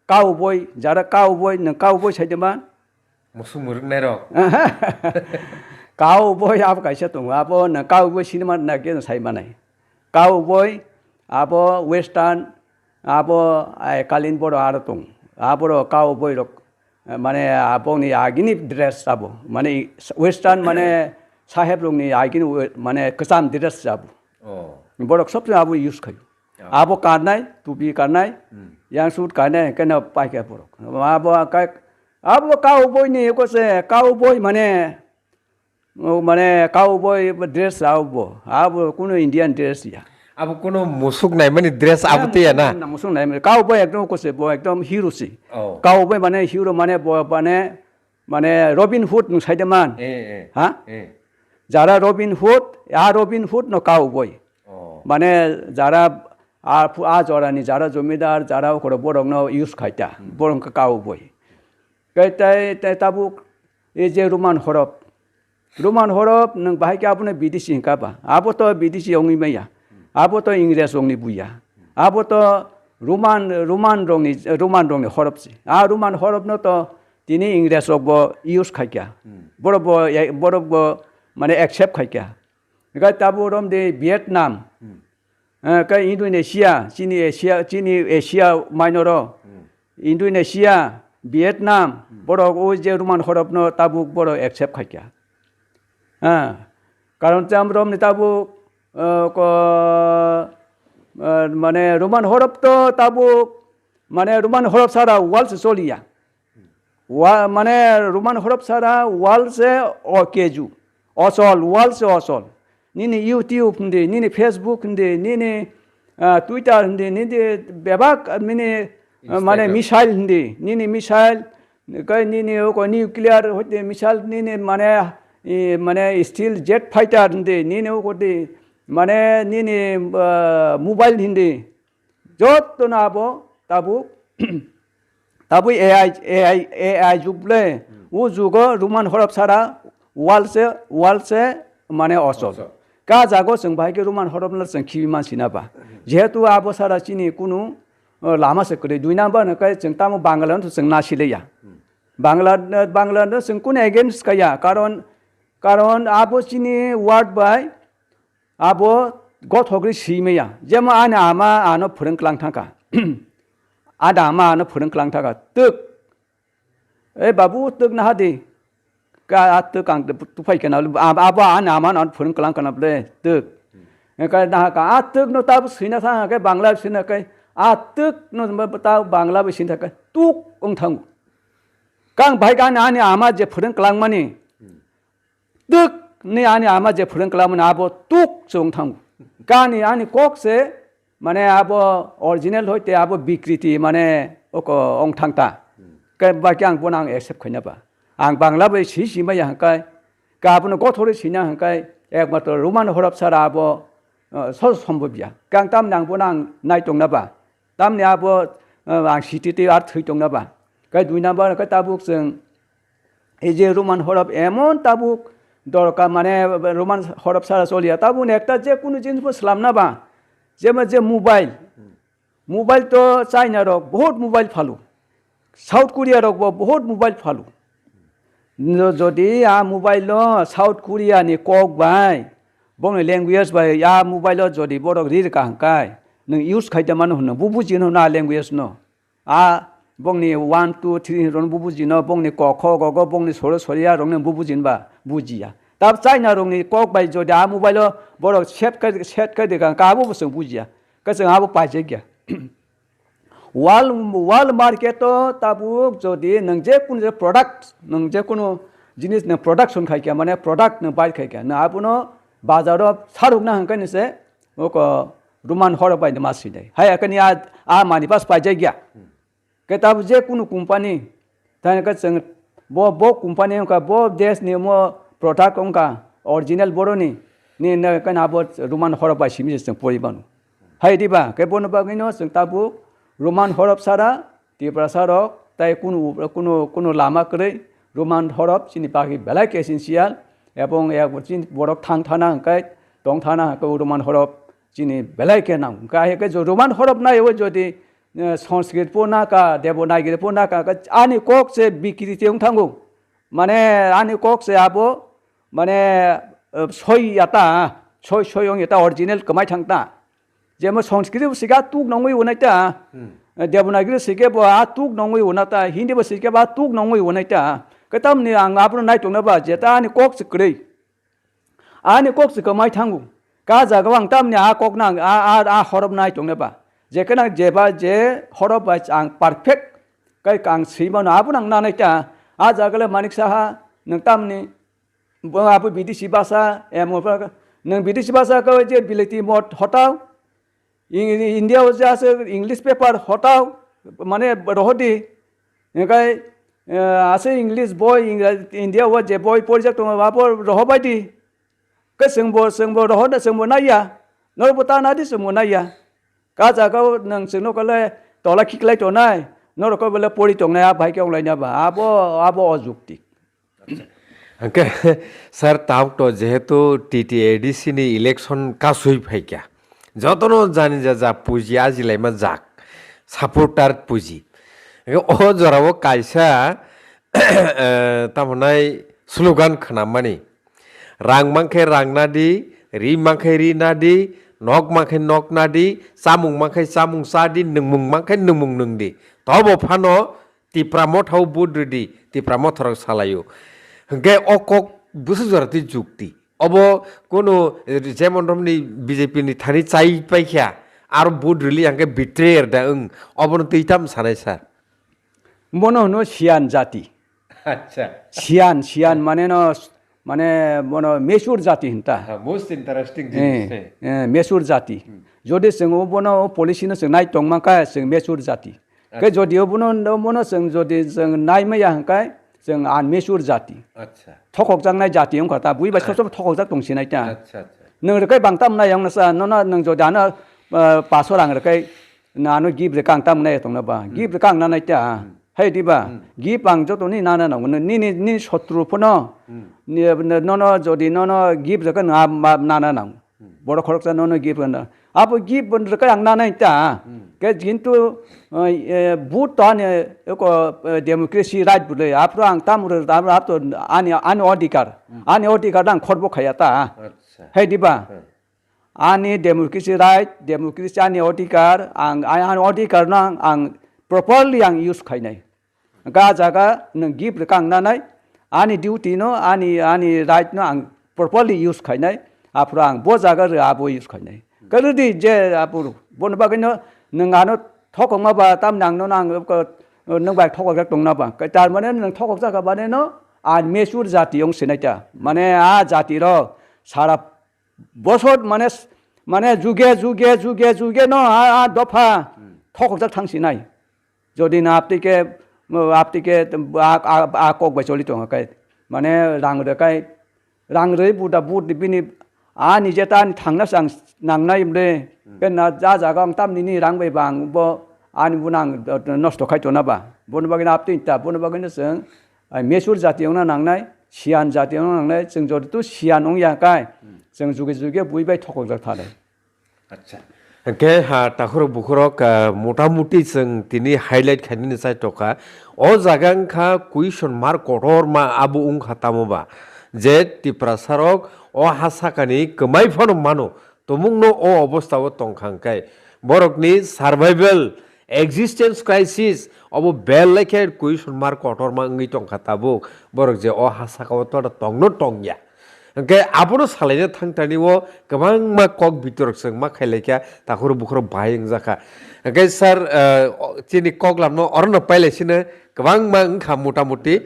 কাউবয় যারা কাউবয় সাইদমান মুসুক মুরুক নাই রক কাউবয় আবো কাইসা দङ আবো না কাউবয় সিনেমা নাগে সাইমানাই কাউবয় আবো ওয়েস্টার্ন আবো কালিন বড় আর দङ আবো কাউবয় রক মানে আবोनि आगिनि ड्रेस आबो माने वेस्टार्न माने साहेब रंनि आगिनि माने गोजाम ड्रेस आबो बरक सबसे आबो यूज खायो आबो कारनाय टुपी कारनाय yang sud कारनाय केन पाइके बरक आबो काउबय नि कोसे काउबय माने काउबय ड्रेस आबो कुनो इंडियन ड्रेस या अब कोनो मुसुक নাই মানে ড্রেস আবতে না মুসুক নাই কাউবয় একদম কোসে একদম হিরো সি কাউবয় মানে হিরো মানে রবিন হুড नु সাইদেমান হ্যাঁ যারা রবিন হুড ন কাউবয় মানে যারা জরানি যারা জমিদার যারা ওকর বরং ন ইউজ খাইতা বরং কাউবয় তাই তাবুক এই যে রোমান হরফ নং বাহাইকে আপনি বিদেশি হিংকাবা আবো তো বিদেশি অংনি মাইয়া আবো তো ইংরেজ অংনি বুইয়া আবো তো রোমান রংনি হরফছি রোমান হরফ ন তো তিনি ইংরেজ রব ইউজ খাইকা বরব মানে एक्सेप्ट खाइका गाय ताबो रम दे ভিয়েতনাম गाय ইন্দোনেশিয়া চিনি এশিয়া মাইনর ইন্দোনেশিয়া ভিয়েতনাম বড় ওই যে রোমান হরফ ন তাবুক বড় एक्सेप्ट খাইকা হ্যাঁ কারণ চাম রম নে তাবুক মানে রোমান হরফ তো তাবুক মানে রোমান হরফ সারা ওয়ালস চলিয়া মানে রোমান হরফ সারা ওয়ালসে অকেজু অচল ওয়ালসে অচল নিনি ইউটিউব হন্দে নিনি ফেসবুক হন্দে নিনি টুইটার হন্দে নিনি বেবাক মানে মিসাইল হন্দে নিনি মিসাইল নিনি নিউক্লিয়ার হইতে মিসাইল নিনি মানে স্টিল জেট ফাইটার হন্দে নিনি ওকদে মানে নিনি মোবাইল হন্দে যত না আবো তাবু এআই যুগলে ও যুগ রোমান হরফ সারা ওয়ালসে মানে অচল কা জাগো जों बाहायके রোমান হরফ जों खिबि मानसि नाबा जेहेतु आबो सारा चिनि कुनु लामा से करे दुई नाम्बार नकाय जों तामो बांग्लानो जों नासिलेया बांग्लानो जों कुनु एगेन्स्ट काया कारण आबो चिनि वार्ड बाय आबो गथ'ग्रि सिमेया जेमा आमा आनो फोरोंख्लांथाका आमा आनो फोरोंख्लांथाका तक ए बाबु तक ना हादे का तक आं तुफाइकेना आबा आमा आनो फोरोंख्लांखाना बले तक का ना का तक न ताब सिना थाङा के बांग्ला सिना के तक न ता बांग्ला बे सिना के तुक ओंथां कां भाइ गानि आमा जे फोरोंख्लांमानि तक नि आमा जे फोरोंख्लांमानि आबो तुक जोंथां गानि आनि कक से माने आबो ओरिजिनल होते आबो बिकृति माने ओको ओंथांता के बाकी आं बनां एक्सेप्ट खैनाबा आं बांग्ला बे सिमाया हंकाय गाबनो गथ'रे सिना हंकाय एकमात्र रमान हरफ सारा आबो सर सम्भवया गां ताम नां बनां नायदंनाबा तामनि आबो आं सिटिति आर थैदंनाबा गाय दुइ नाम्बार गाय ताबुक जों এই যে রোমান হরফ এমন তাবুক দরকার মানে রোমান হরফ সারা চলিয়া তাবুন একটা যে কোনো জিনিস বসলাম না বা যে মোবাইল তো চাইনা রক বহুত মোবাইল ফালু সাউথ কোরিয়া রক বহুত মোবাইল ফালু যদি মোবাইল সাউথ কোরিয়ানি কক বাই বংনি ল্যাঙ্গুয়েজ বাই মোবাইল যদি বড় রির কাহাंकाय नों ইউজ খাইতে মান হন বুবুজিनो ना ল্যাঙ্গুয়েজ न bongni 1 2 3 ron bubujino bongni ko kho go go bongni soro soria rongni bubujin ba bujiya tab China rongni kok bai jo da mobile borok set ka de ka bu sung bujiya ka sung abu pa je gya wall market to tabu jodi nang je kun je product nang je kuno jinis na production khai kya mane product na bai khai kya na apuno bazaro saruk na hangkan se oko ruman hor bai de masi dai hai akani a mani pas pa je gya ke tabu je kuno company tan ka sung bo company ka bo des ni mo product ka original boroni ni na kan abo ruman hor bai simi sung pori banu hai diba ke bono ba gino sung tabu Roman horop sara tipra sarok tai kuno lama kre Roman horop sini pagi belai ke esensial ebong ya chin borok thang thana kai tong thana ko Roman horop sini belai ke nang ka ke jo Roman horop na yo jodi Sanskrit पोना का देवनागरी पोना का आनी Coke से बिक्री तेउं थांगो माने आनी Coke से आबो माने सोई याता सोई सोयong याता ओरिजिनल कमाई थांता जेम संस्कृत सिगा तुक नंगै उनाइता देवनागरी सिगे बा तुक नंगै उनाता हिंदी बा सिगे बा तुक नंगै उनाइता कतम नि आं आब्रो नाइ तंना बा जेता आनी कोक से क्रei आनी कोक से कमाई थांगो का जागा आं तामनि आ कोक नां आ हरब नाइ तंना बा जेकना जेबा जे हरब बा आं परफेक्ट कै कां सिबा ना आबो नां नाइता आ जागले मानिक साहा नों तामनि आबो विदेशी भाषा एमफ्रा नों विदेशी भाषा को जे बिलेती मत हटाओ इंडिया जासे इंग्लिश पेपर हटाओ माने रहदी एकाय आसे इंग्लिश बॉय इंडिया वा जे बॉय प्रोजेक्ट दङ बाबो रहबायदि के जोंबो रहदा जोंबो नाया नरबता नादि जोंबो नाया का जागाव नों जोंनो कले तला खिखलाय तनाय नरको बले परि तंनाया भाइके अलायना बा आबो अजुक्ति ओके सर ताव तो जेहेतु टीटीएडीसी नि इलेक्शन का सुई फाइक्या जतनो जानि जा पुजि आजिलायमा जाक सापोर्टार पुजि ओ जरावो कायसा तामनाय स्लोगान खनामानि रां मांखे रांनादि रि मांखे रिनादि नक मांखे नक नादि सामुं मांखे सामुं सादि नंमुं मांखे नंमुं नंदि तबो फानो तिप्रामो थाव बुद्रदि तिप्रामो थरक सालायो गे अकक बुसु जरति जुक्ति अब कोनो जेमन रमनि बीजेपी नि थानि चाइ पाइख्या आरो बुद्रलि आंगे बिट्रेयर दा अबन तैताम सानाय सार मनो नो सियान जाति अच्छा सियान माने न माने मनो मेसुर जाति हिंता मोस्ट इंटरेस्टिंग मेसुर जाति जदि जों बनो पलिसिनो जों नाय तंमाका जों मेसुर जाति के जदियो बनो मनो जों जदि जों नायमाया हंकाय जों आन मेसुर जाति अच्छा थकक जांनाय जाति अंखता बुइबा सब थकक जाक दंसिनायता अच्छा नों रकै बांताम नायंग नसा नों जदानो पासो रां रकै नानो गिब रे कांताम नाय तंना बा गिब रे कांग नायता है दिबा गिब आं जतनि नाना नांगो नि शत्रु फनो ननो जदि ननो गिब रकै नाना नांग बड़ खरक जा ननो गिब ना अब गिब बन रकै आं नायता के किन्तु बुट ताने एको डेमोक्रेसी राइट बुले आप्रो आं तामुर आप तो आनि अधिकार आं खरबो खायाता अच्छा है दिबा आनि डेमोक्रेसी राइट डेमोक्रेसी आनि अधिकार आं अधिकार ना आं प्रॉपर्ली आं यूज खायनाय गा जागा नों गिब कां नानाय आनि डिउटी नो आनि राइट नो आं प्रॉपर्ली यूज खायनाय आप्रो आं बो जागा रे आबो यूज खायनाय कलुदि जे आपुर बन बागैनो नोंगानो थकमा बा ताम नांनो नां नों बाय थकक जाक दंना बा तार माने नों थकक जाका बाने न आन मेसुर जाति अंग सिनायता माने आ जाति र सारा बसर माने जुगे न आ दफा थकक जाक थांसिनाय जदि ना आपतिके आ कक बाय चलि दंखाय माने रां रै बुदा बुद बिनि आ निजेता थांना सां नांनाय मदे के ना जा जागा आं तामनि रां बाय बां बो आनि बुनां नष्ट खायतोना बा बन बागैनो आपतिता बन बागैनो जों मेसुर जातियावनो नांनाय सियान जातियावनो नांनाय जों जदितु सियान अंयाकाय जों जुगे बुइबाय थकक जाक थानाय अच्छा के हा ताखुर बुखुरक मोटामुटी जों तिनि हाइलाइट खानिनि साइटका ओ जागांखा कुइसन मार्क कटर मा आबु उं खातामबा जे तिप्रासारक ओ हासाकानि कमाय फन मानो तमुंनो ओ अवस्थाव तंखांकाय बरकनि survival existence crisis obo bel like question mark kotor mangi tongkha tabuk borok je o hasakao to tongno tongya ke abono salaina thangtani o gobang ma kok bitorok seng ma khailekya takhoro bukhoro bhai jaka ke sir chini koklamno orno pailesine gobang ma ngkha motamuti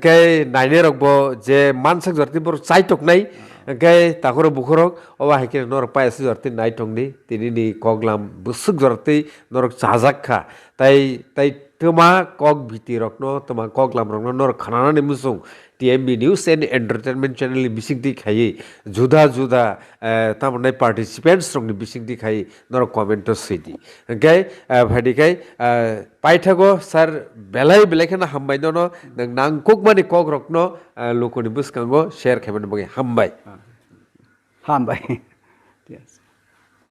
ke naine rokbo je mansak jorti bor chaitok nai ke takhoro bukhorok oba haike norok paise jorti nai tongni tini ni koklam busuk jorti norok chajakha tai toma kok biti rokno toma koklam rokno norok khanana ni musung TMB News and Entertainment Channel ni bising di khai juda juda tamnai participants rok ni bising di khai norok comment sidi okay bhadi kai paithago sir belai belai khana hambai no nang nangkok mani kok rokno lokoni buskango share khaben bagi hambai Hambai. Yes.